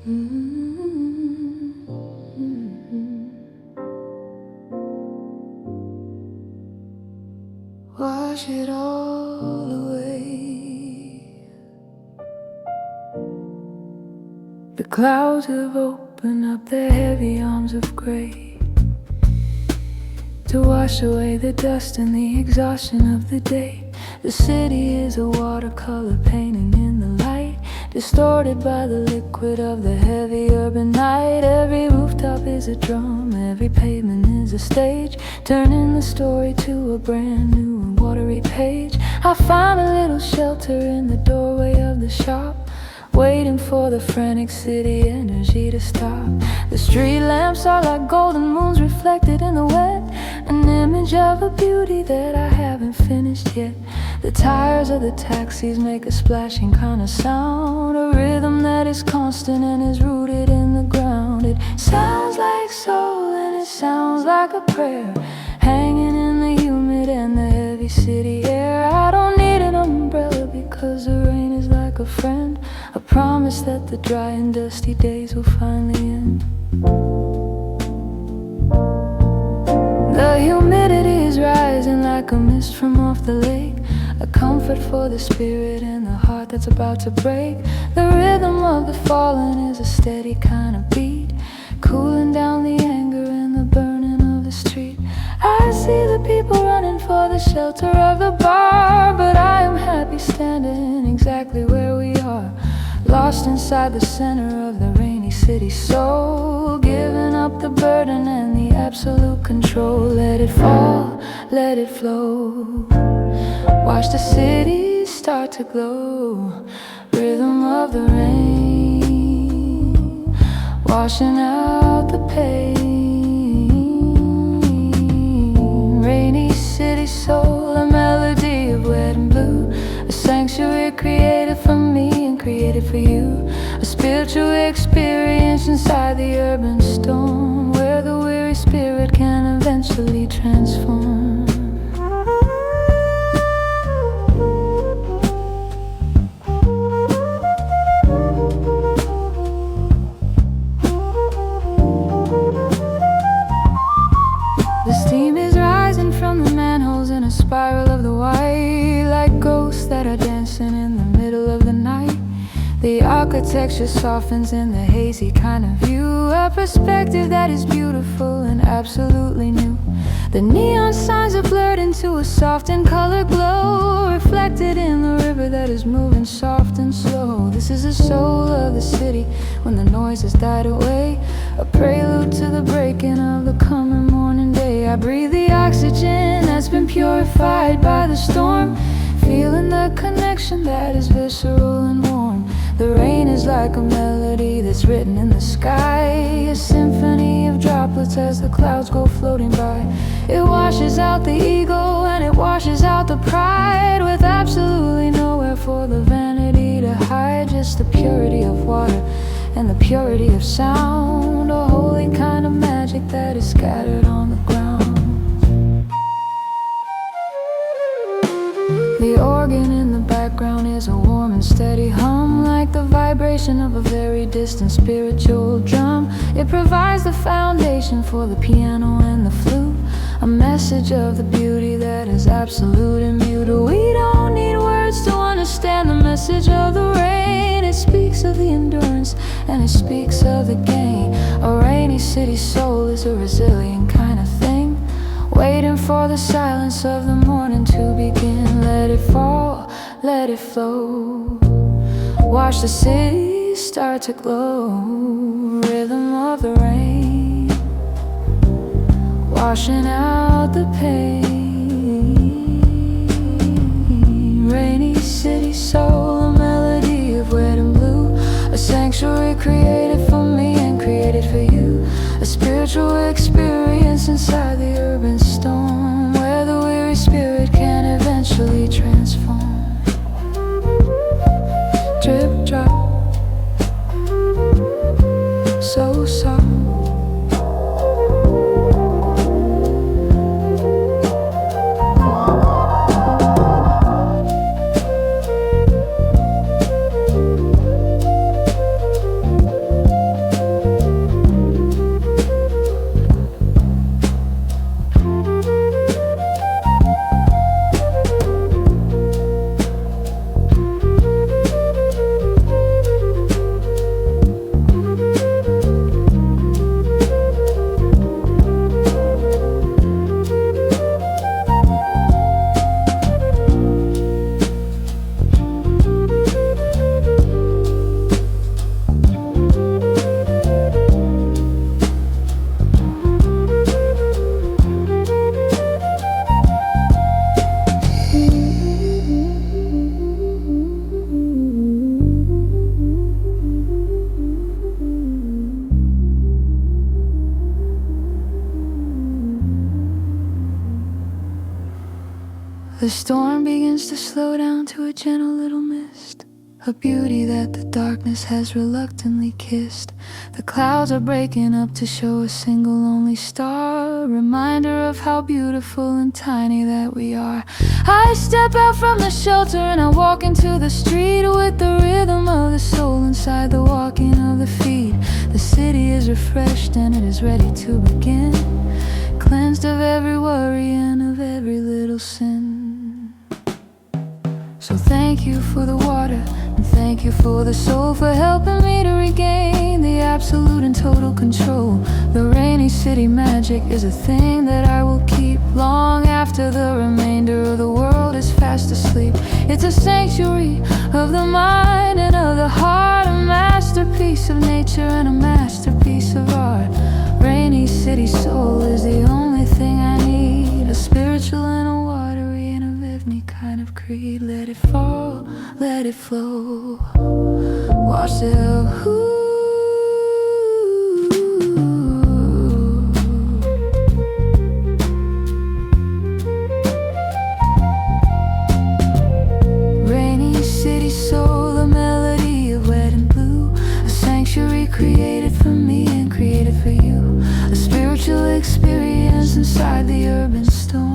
Wash it all away. The clouds have opened up their heavy arms of gray to wash away the dust and the exhaustion of the day. The city is a watercolor painting in the light, distorted by the liquid of the heavy urban night. Every rooftop is a drum, every pavement is a stage, turning the story to a brand new and watery page. I find a little shelter in the doorway of the shop, waiting for the frantic city energy to stop. The street lamps are like golden moons reflected in the wet, an image of a beauty that I haven't finished yet. The tires of the taxis make a splashing kind of sound, a rhythm that is constant and is rooted in the ground. It sounds like soul and it sounds like a prayer, hanging in the humid and the heavy city air. I don't need an umbrella because the rain is like a friend, a promise that the dry and dusty days will finally end. The humidity is rising like a mist from off the lake, a comfort for the spirit and the heart that's about to break. The rhythm of the falling is a steady kind of beat, cooling down the anger and the burning of the street. I see the people running for the shelter of the bar, but I am happy standing exactly where we are, lost inside the center of the rainy city soul, giving up the burden and the absolute control. Let it fall, let it flow. Watch the city start to glow, rhythm of the rain, washing out the pain. Rainy city soul, a melody of wet and blue, a sanctuary created for me and created for you, a spiritual experience inside the urban storm, where the weary spirit can eventually transform. The steam is rising from the manholes in a spiral of the white, like ghosts that are dancing in the middle of the night. The architecture softens in the hazy kind of view, a perspective that is beautiful and absolutely new. The neon signs are blurred into a soft and colored glow, reflected in the river that is moving soft and slow. This is the soul of the city when the noise has died away, a prelude to the breaking of the coming morning day. I breathe the oxygen that's been purified by the storm, feeling the connection that is visceral and warm. The rain is like a melody that's written in the sky, a symphony of droplets as the clouds go floating by. It washes out the ego and it washes out the pride, with absolutely nowhere for the vanity to hide. Just the purity of water and the purity of sound, a holy kind of magic that is scattered on the ground. The organ in the background is a warm and steady hum, like the vibration of a very distant spiritual drum. It provides the foundation for the piano and the flute, a message of the beauty that is absolute and mutable. We don't need words to understand the message of the rain. It speaks of the endurance and it speaks of the gain. A rainy city soul is a resilient kind of thing, waiting for the silence of the morning to begin. Let it fall, let it flow. Watch the city start to glow, rhythm of the rain, washing out the pain. Rainy city soul, a melody of red and blue, a sanctuary created for me and created for you, a spiritual experience inside the urban storm, where the weary spirit can eventually transform. Drip drop, so soft. The storm begins to slow down to a gentle little mist, a beauty that the darkness has reluctantly kissed. The clouds are breaking up to show a single lonely star, a reminder of how beautiful and tiny that we are. I step out from the shelter and I walk into the street with the rhythm of the soul inside the walking of the feet. The city is refreshed and it is ready to begin, cleansed of every worry and of every little sin. So thank you for the water, and thank you for the soul, for helping me to regain the absolute and total control. The rainy city magic is a thing that I will keep long after the remainder of the world is fast asleep. It's a sanctuary of the mind and of the heart, a masterpiece of nature and a masterpiece of art. Rainy city soul is the only thing I need, a spiritual and a watery and of any kind of creed. Let it fall, let it flow, wash it out. Rainy city soul, a melody of red and blue, a sanctuary created for me and created for you, a spiritual experience inside the urban storm.